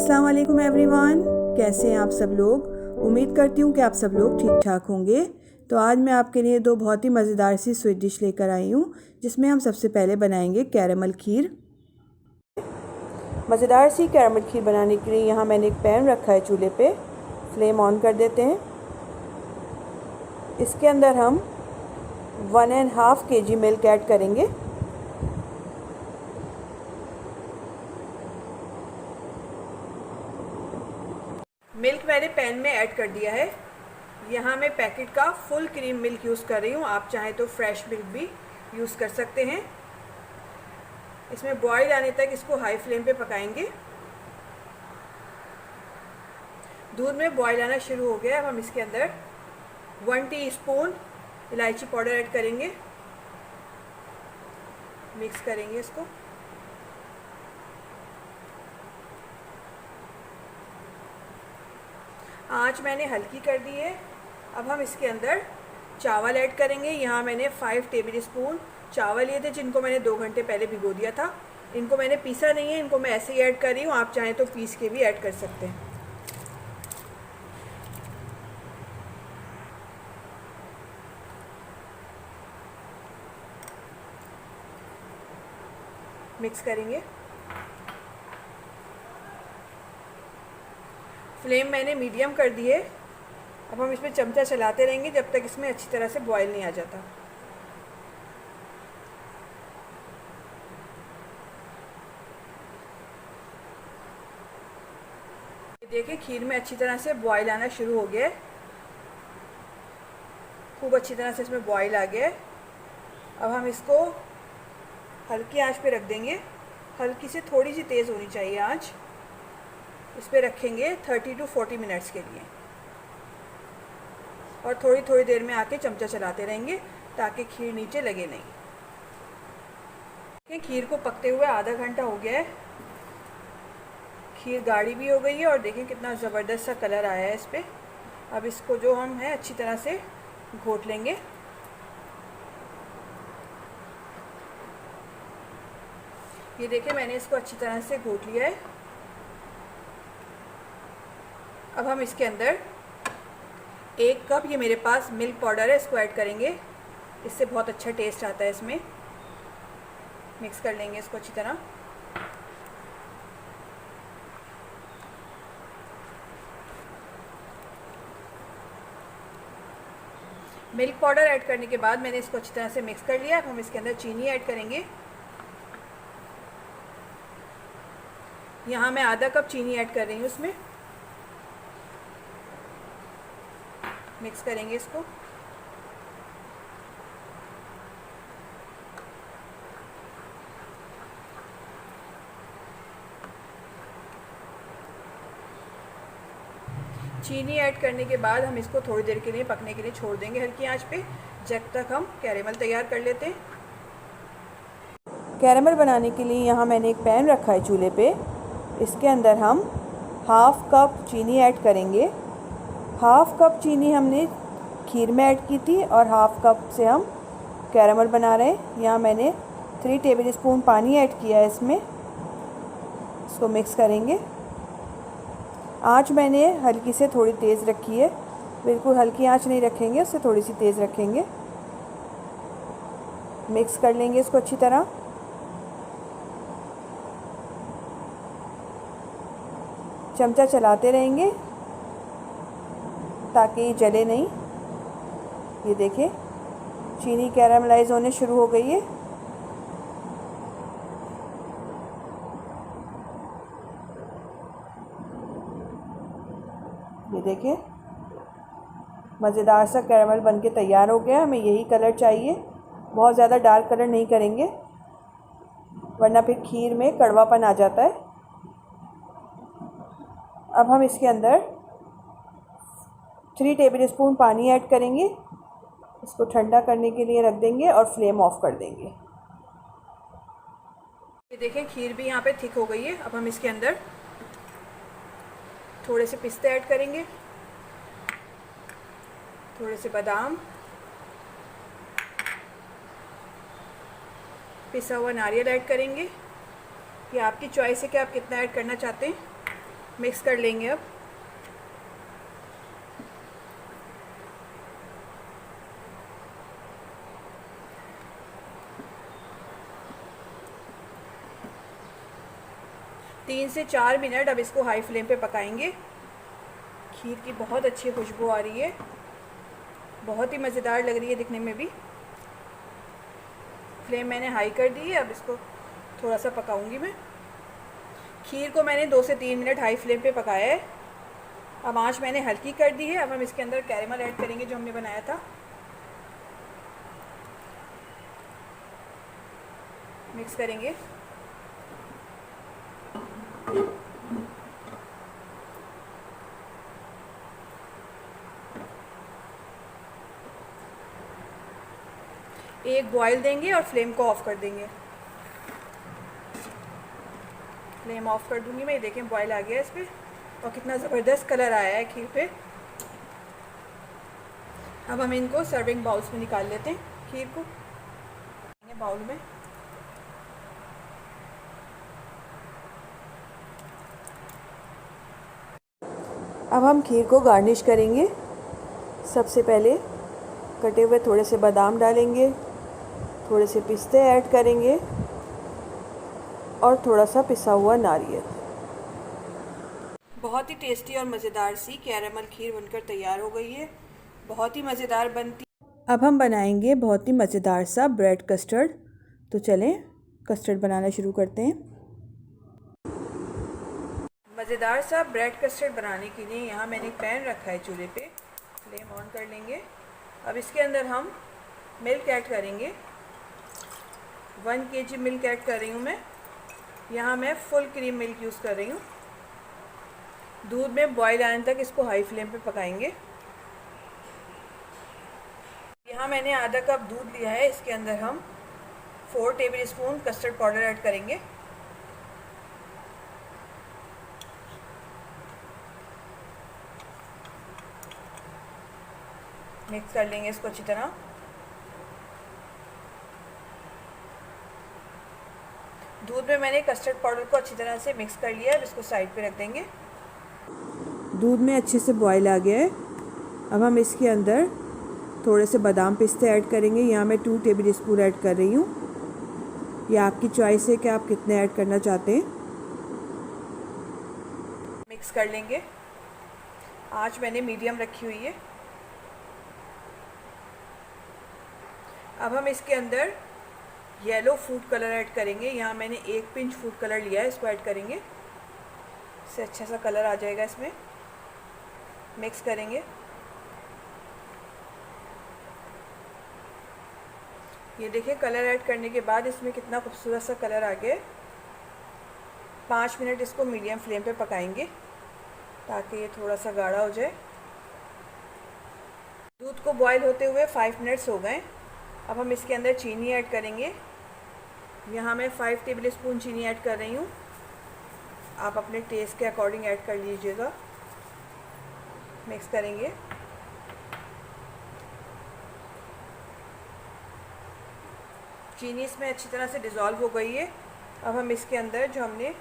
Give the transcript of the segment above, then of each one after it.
अस्सलाम वालेकुम एवरीवन, कैसे हैं आप सब लोग। उम्मीद करती हूँ कि आप सब लोग ठीक ठाक होंगे। तो आज मैं आपके लिए दो बहुत ही मज़ेदार सी स्वीट डिश लेकर आई हूँ, जिसमें हम सबसे पहले बनाएंगे कैरेमल खीर। मज़ेदार सी कैरेमल खीर बनाने के लिए यहाँ मैंने एक पैन रखा है चूल्हे पे। फ्लेम ऑन कर देते हैं। इसके अंदर हम 1.5 kg मिल्क ऐड करेंगे। मिल्क मैंने पैन में ऐड कर दिया है। यहाँ मैं पैकेट का फुल क्रीम मिल्क यूज़ कर रही हूँ, आप चाहें तो फ्रेश मिल्क भी यूज़ कर सकते हैं। इसमें बॉईल आने तक इसको हाई फ्लेम पे पकाएंगे। दूध में बॉईल आना शुरू हो गया। अब हम इसके अंदर 1 टीस्पून इलायची पाउडर ऐड करेंगे। मिक्स करेंगे इसको। आँच मैंने हल्की कर दी है। अब हम इसके अंदर चावल ऐड करेंगे। यहाँ मैंने 5 टेबल स्पून चावल लिए थे, जिनको मैंने 2 घंटे पहले भिगो दिया था। इनको मैंने पीसा नहीं है, इनको मैं ऐसे ही ऐड कर रही हूँ, आप चाहें तो पीस के भी ऐड कर सकते हैं। मिक्स करेंगे। फ्लेम मैंने मीडियम कर दी है। अब हम इसमें चमचा चलाते रहेंगे जब तक इसमें अच्छी तरह से बॉईल नहीं आ जाता। देखिए खीर में अच्छी तरह से बॉईल आना शुरू हो गया है। खूब अच्छी तरह से इसमें बॉईल आ गया है। अब हम इसको हल्की आंच पे रख देंगे। हल्की से थोड़ी सी तेज़ होनी चाहिए आंच। इस पर रखेंगे 30 to 40 मिनट्स के लिए, और थोड़ी थोड़ी देर में आके चमचा चलाते रहेंगे ताकि खीर नीचे लगे नहीं। खीर को पकते हुए आधा घंटा हो गया है। खीर गाढ़ी भी हो गई है और देखें कितना ज़बरदस्त सा कलर आया है इस पर। अब इसको जो हम है अच्छी तरह से घोट लेंगे। ये देखें मैंने इसको अच्छी तरह से घोट लिया है। अब हम इसके अंदर 1 कप, ये मेरे पास मिल्क पाउडर है, इसको ऐड करेंगे। इससे बहुत अच्छा टेस्ट आता है इसमें। मिक्स कर लेंगे इसको अच्छी तरह। मिल्क पाउडर ऐड करने के बाद मैंने इसको अच्छी तरह से मिक्स कर लिया। अब हम इसके अंदर चीनी ऐड करेंगे। यहाँ मैं आधा कप चीनी ऐड कर रही हूँ इसमें। मिक्स करेंगे इसको। चीनी ऐड करने के बाद हम इसको थोड़ी देर के लिए पकने के लिए छोड़ देंगे हल्की आंच पे, जब तक हम कैरेमल तैयार कर लेते हैं। कैरेमल बनाने के लिए यहाँ मैंने एक पैन रखा है चूल्हे पे। इसके अंदर हम 1/2 कप चीनी ऐड करेंगे। 1/2 कप चीनी हमने खीर में ऐड की थी और 1/2 कप से हम कैरेमल बना रहे हैं। यहाँ मैंने 3 टेबल स्पून पानी ऐड किया है इसमें। इसको मिक्स करेंगे। आंच मैंने हल्की से थोड़ी तेज़ रखी है, बिल्कुल हल्की आंच नहीं रखेंगे, उससे थोड़ी सी तेज़ रखेंगे। मिक्स कर लेंगे इसको अच्छी तरह। चमचा चलाते रहेंगे ताकि ये जले नहीं। ये देखें चीनी कैरामलाइज होने शुरू हो गई है। ये देखें मज़ेदार सा कैरामल बनके तैयार हो गया। हमें यही कलर चाहिए, बहुत ज़्यादा डार्क कलर नहीं करेंगे वरना फिर खीर में कड़वापन आ जाता है। अब हम इसके अंदर 3 टेबल स्पून पानी ऐड करेंगे। इसको ठंडा करने के लिए रख देंगे और फ्लेम ऑफ कर देंगे। ये देखें खीर भी यहाँ पे थिक हो गई है। अब हम इसके अंदर थोड़े से पिस्ते ऐड करेंगे, थोड़े से बादाम, पिसा हुआ नारियल ऐड करेंगे। ये आपकी चॉइस है कि आप कितना ऐड करना चाहते हैं। मिक्स कर लेंगे अब। तीन से 4 मिनट अब इसको हाई फ्लेम पे पकाएंगे। खीर की बहुत अच्छी खुशबू आ रही है, बहुत ही मज़ेदार लग रही है दिखने में भी। फ्लेम मैंने हाई कर दी है, अब इसको थोड़ा सा पकाऊंगी मैं। खीर को मैंने 2 से 3 मिनट हाई फ्लेम पे पकाया है। अब आंच मैंने हल्की कर दी है। अब हम इसके अंदर कैरेमल ऐड करेंगे जो हमने बनाया था। मिक्स करेंगे। एक बॉईल देंगे और फ्लेम को ऑफ़ कर देंगे। फ्लेम ऑफ़ कर दूंगी मैं। ये देखें बॉईल आ गया है इस पर, और कितना ज़बरदस्त कलर आया है खीर पे। अब हम इनको सर्विंग बाउल्स में निकाल लेते हैं। खीर को बाउल में अब हम खीर को गार्निश करेंगे। सबसे पहले कटे हुए थोड़े से बादाम डालेंगे, थोड़े से पिस्ते ऐड करेंगे और थोड़ा सा पिसा हुआ नारियल। बहुत ही टेस्टी और मज़ेदार सी कैरेमल खीर बनकर तैयार हो गई है। बहुत ही मज़ेदार बनती। अब हम बनाएंगे बहुत ही मज़ेदार सा ब्रेड कस्टर्ड। तो चलें कस्टर्ड बनाना शुरू करते हैं। मज़ेदार सा ब्रेड कस्टर्ड बनाने के लिए यहाँ मैंने एक पैन रखा है चूल्हे पे। फ्लेम ऑन कर लेंगे। अब इसके अंदर हम मिल्क ऐड करेंगे। 1 kg मिल्क ऐड कर रही हूँ मैं। यहाँ मैं फुल क्रीम मिल्क यूज़ कर रही हूँ। दूध में बॉईल आने तक इसको हाई फ्लेम पे पकाएंगे। यहाँ मैंने आधा कप दूध लिया है। इसके अंदर हम 4 टेबलस्पून कस्टर्ड पाउडर ऐड करेंगे। मिक्स कर लेंगे इसको अच्छी तरह। दूध में मैंने कस्टर्ड पाउडर को अच्छी तरह से मिक्स कर लिया है। अब इसको साइड पे रख देंगे। दूध में अच्छे से बॉईल आ गया है। अब हम इसके अंदर थोड़े से बादाम पिस्ते ऐड करेंगे। यहाँ मैं 2 टेबलस्पून ऐड कर रही हूँ। ये आपकी चॉइस है कि आप कितने ऐड करना चाहते हैं। मिक्स कर लेंगे। आँच मैंने मीडियम रखी हुई है। अब हम इसके अंदर येलो फूड कलर ऐड करेंगे। यहाँ मैंने 1 पिंच फूड कलर लिया है, इसको ऐड करेंगे। इससे अच्छा सा कलर आ जाएगा इसमें। मिक्स करेंगे। ये देखिए कलर ऐड करने के बाद इसमें कितना खूबसूरत सा कलर आ गया है। 5 मिनट इसको मीडियम फ्लेम पे पकाएंगे ताकि ये थोड़ा सा गाढ़ा हो जाए। दूध को बॉईल होते हुए 5 मिनट्स हो गए। अब हम इसके अंदर चीनी ऐड करेंगे। यहाँ मैं 5 टेबलस्पून चीनी ऐड कर रही हूँ। आप अपने टेस्ट के अकॉर्डिंग ऐड कर लीजिएगा। मिक्स करेंगे। चीनी इसमें अच्छी तरह से डिज़ोल्व हो गई है। अब हम इसके अंदर जो हमने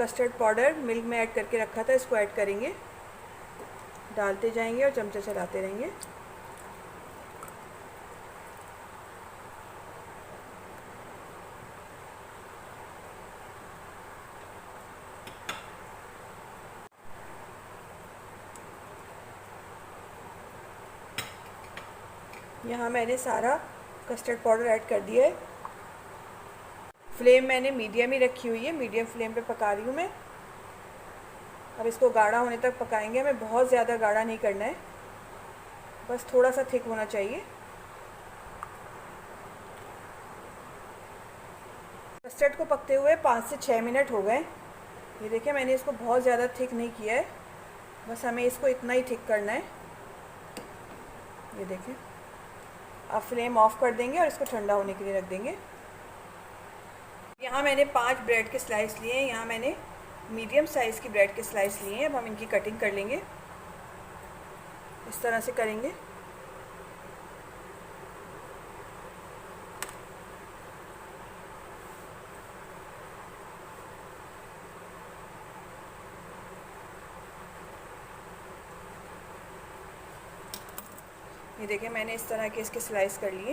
कस्टर्ड पाउडर मिल्क में ऐड करके रखा था इसको ऐड करेंगे। डालते जाएंगे और चमचा चलाते रहेंगे। यहाँ मैंने सारा कस्टर्ड पाउडर ऐड कर दिया है। फ्लेम मैंने मीडियम ही रखी हुई है। मीडियम फ्लेम पे पका रही हूँ मैं। अब इसको गाढ़ा होने तक पकाएंगे। हमें बहुत ज़्यादा गाढ़ा नहीं करना है, बस थोड़ा सा थिक होना चाहिए। कस्टर्ड को पकते हुए 5 से 6 मिनट हो गए। ये देखिए मैंने इसको बहुत ज़्यादा थिक नहीं किया है, बस हमें इसको इतना ही थिक करना है। ये देखिए। अब फ्लेम ऑफ कर देंगे और इसको ठंडा होने के लिए रख देंगे। यहाँ मैंने 5 ब्रेड के स्लाइस लिए हैं। यहाँ मैंने मीडियम साइज़ की ब्रेड के स्लाइस लिए हैं। अब हम इनकी कटिंग कर लेंगे। इस तरह से करेंगे। ये देखिए मैंने इस तरह के इसके स्लाइस कर लिए।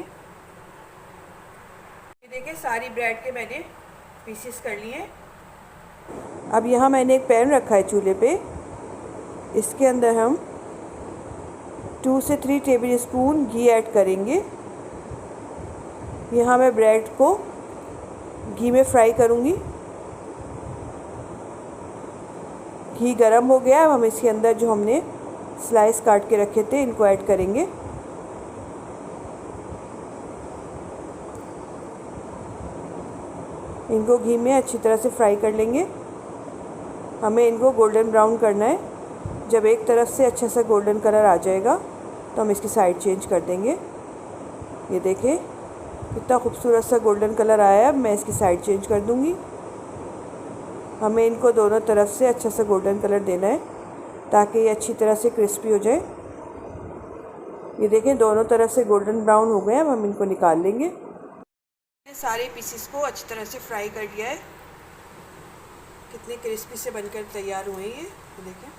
ये देखिए सारी ब्रेड के मैंने पीसेस कर लिए हैं। अब यहाँ मैंने एक पैन रखा है चूल्हे पे। इसके अंदर हम 2 से 3 टेबल स्पून घी ऐड करेंगे। यहाँ मैं ब्रेड को घी में फ्राई करूँगी। घी गरम हो गया। अब हम इसके अंदर जो हमने स्लाइस काट के रखे थे इनको ऐड करेंगे। इनको घी में अच्छी तरह से फ्राई कर लेंगे। हमें इनको गोल्डन ब्राउन करना है। जब एक तरफ से अच्छा सा गोल्डन कलर आ जाएगा तो हम इसकी साइड चेंज कर देंगे। ये देखें कितना खूबसूरत सा गोल्डन कलर आया है। अब मैं इसकी साइड चेंज कर दूँगी। हमें इनको दोनों तरफ से अच्छा सा गोल्डन कलर देना है ताकि ये अच्छी तरह से क्रिस्पी हो जाए। ये देखें दोनों तरफ से गोल्डन ब्राउन हो गए। अब हम इनको निकाल लेंगे। मैंने सारे पीसेस को अच्छी तरह से फ्राई कर लिया है। कितने क्रिस्पी से बनकर तैयार हुए ये देखें।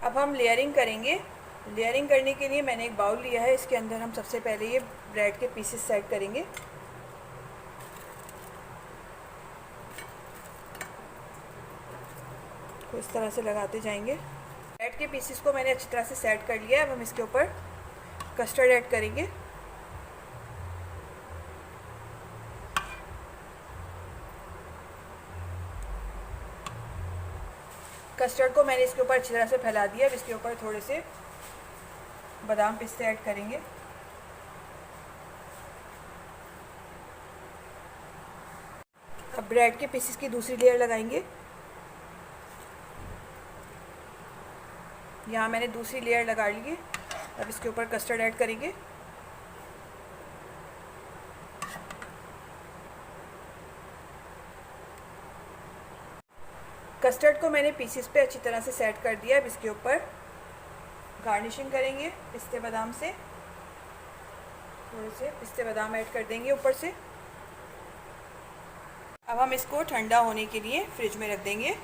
अब हम लेयरिंग करेंगे। लेयरिंग करने के लिए मैंने एक बाउल लिया है। इसके अंदर हम सबसे पहले ये ब्रेड के पीसेस सेट करेंगे। तो इस तरह से लगाते जाएंगे। ब्रेड के पीसेस को मैंने अच्छी तरह से सेट कर लिया है। अब हम इसके ऊपर कस्टर्ड ऐड करेंगे। कस्टर्ड को मैंने इसके ऊपर अच्छी तरह से फैला दिया। अब इसके ऊपर थोड़े से बादाम पिस्ते ऐड करेंगे। अब ब्रेड के पीसेस की दूसरी लेयर लगाएंगे। यहाँ मैंने दूसरी लेयर लगा ली है। अब इसके ऊपर कस्टर्ड ऐड करेंगे। कस्टर्ड को मैंने पीसेस पे अच्छी तरह से सेट कर दिया। अब इसके ऊपर गार्निशिंग करेंगे पिस्ते बादाम से। थोड़े से पिस्ते बादाम ऐड कर देंगे ऊपर से। अब हम इसको ठंडा होने के लिए फ्रिज में रख देंगे।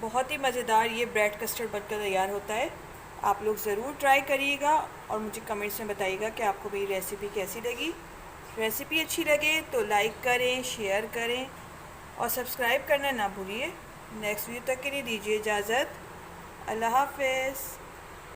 बहुत ही मज़ेदार ये ब्रेड कस्टर्ड बनकर तैयार होता है। आप लोग ज़रूर ट्राई करिएगा और मुझे कमेंट्स में बताइएगा कि आपको मेरी रेसिपी कैसी लगी। रेसिपी अच्छी लगे तो लाइक करें, शेयर करें और सब्सक्राइब करना ना भूलिए। नेक्स्ट वीडियो तक के लिए दीजिए इजाज़त। अल्लाह हाफ़िज़।